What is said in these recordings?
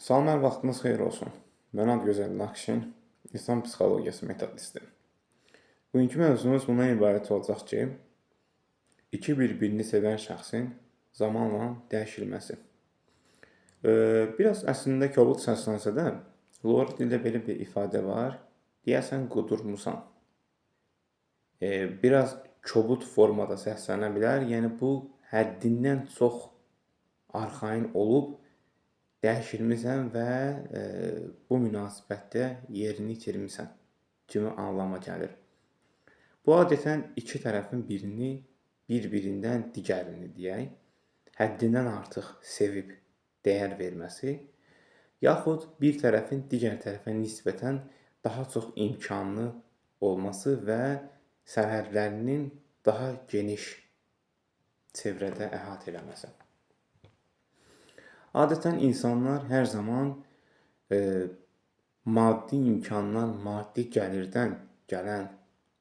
Salam, vaxtınız xeyir olsun. Mən Adgözəl Nakşin, insan psixologiyası metodisti. Bugünkü mövzumuz bundan ibarət olacaq ki, iki bir-birini sevən şəxsin zamanla dəyişilməsi. Biraz əslində kobud səslənsə də, lor dildə belə bir ifadə var, deyəsən qudurmusan. Biraz kobud formada səslənə bilər, yəni bu həddindən çox arxain olub, dəyişilmisən və bu münasibətdə yerini itirmisən kimi anlama gəlir. Bu adətən iki tərəfin birini bir-birindən digərini deyək, həddindən artıq sevib dəyər verməsi, yaxud bir tərəfin digər tərəfə nisbətən daha çox imkanlı olması və sərhədlərinin daha geniş çevrədə əhatə eləməsi. Adətən insanlar hər zaman maddi imkandan, maddi gəlirdən gələn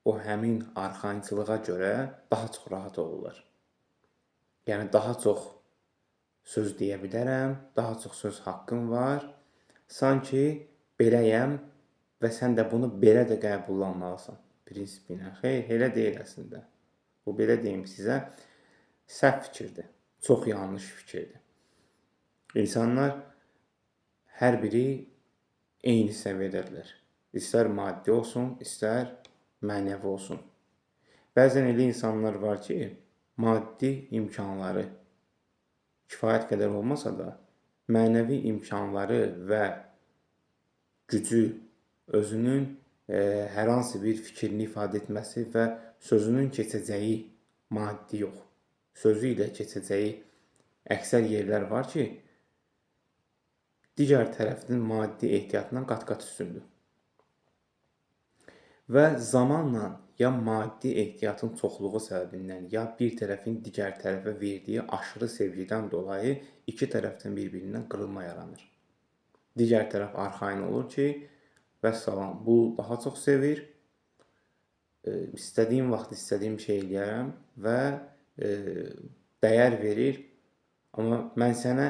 o həmin arxayınçılığa görə daha çox rahat olurlar. Yəni daha çox söz deyə bilərəm, daha çox söz haqqım var. Sanki beləyəm və sən də bunu belə də qəbullanmalısan prinsipinə. Xeyr, elə deyil əslində. Bu belə deyim sizə, səhv fikirdir, çox yanlış fikirdir. İnsanlar hər biri eyni səviyyədədirlər. İstər maddi olsun, istər mənəvi olsun. Bəzən elə insanlar var ki, maddi imkanları kifayət qədər olmasa da, mənəvi imkanları və gücü özünün hər hansı bir fikrini ifadə etməsi və sözünün keçəcəyi maddi yox, sözü ilə keçəcəyi əksər yerlər var ki, digər tərəfin maddi ehtiyatından qat-qat üstündür. Və zamanla ya maddi ehtiyatın çoxluğu səbəbindən, ya bir tərəfin digər tərəfə verdiyi aşırı sevgidən dolayı iki tərəfdən bir-birindən qırılma yaranır. Digər tərəf arxain olur ki, vəssalam, bu daha çox sevir, istədiyim vaxt istədiyim şey eləyərəm və dəyər verir, amma mən sənə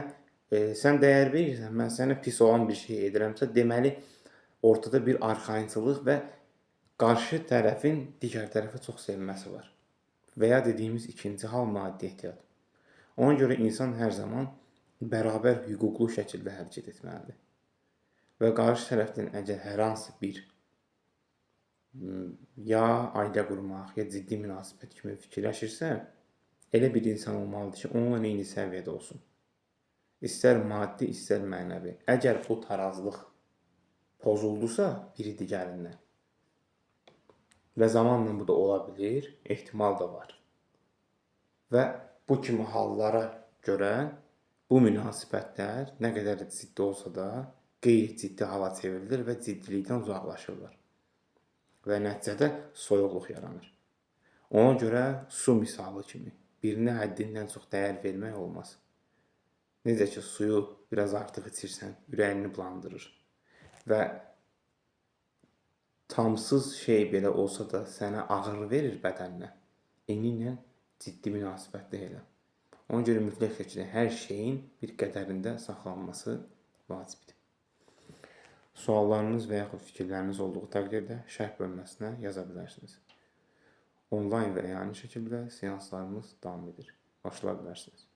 sən dəyər verirsən, mən sənə pis olan bir şey edirəmsə, deməli, ortada bir arxayınçılıq və qarşı tərəfin digər tərəfə çox sevməsi var. Və ya dediyimiz ikinci hal maddi ehtiyat. Ona görə insan hər zaman bərabər hüquqlu şəkildə hərəkət etməlidir. Və qarşı tərəfdən əgər hər hansı bir ya ailə qurmaq, ya ciddi münasibət kimi fikirləşirsə, elə bir insan olmalıdır ki, onunla eyni səviyyədə olsun. İstər maddi, istər mənəvi. Əgər bu tarazlıq pozuldusa biri digərindən və zamanla bu da ola bilir, ehtimal da var. Və bu kimi hallara görə bu münasibətlər nə qədər ciddi olsa da qeyri-ciddi hala çevrilir və ciddilikdən uzaqlaşırlar. Və nəticədə soyuqluq yaranır. Ona görə su misalı kimi birinə həddindən çox dəyər vermək olmaz. Necə ki, suyu biraz artıq içirsən, ürəyini bulandırır və tamsız şey belə olsa da sənə ağır verir bədəninə, eynilə ciddi münasibətdə elə. Ona görə mütləq şəkildə hər şeyin bir qədərində saxlanması vacibdir. Suallarınız və yaxud fikirləriniz olduğu təqdirdə şərh bölməsinə yaza bilərsiniz. Onlayn və yəni şəkildə seanslarımız davam edir. Başlaya bilərsiniz.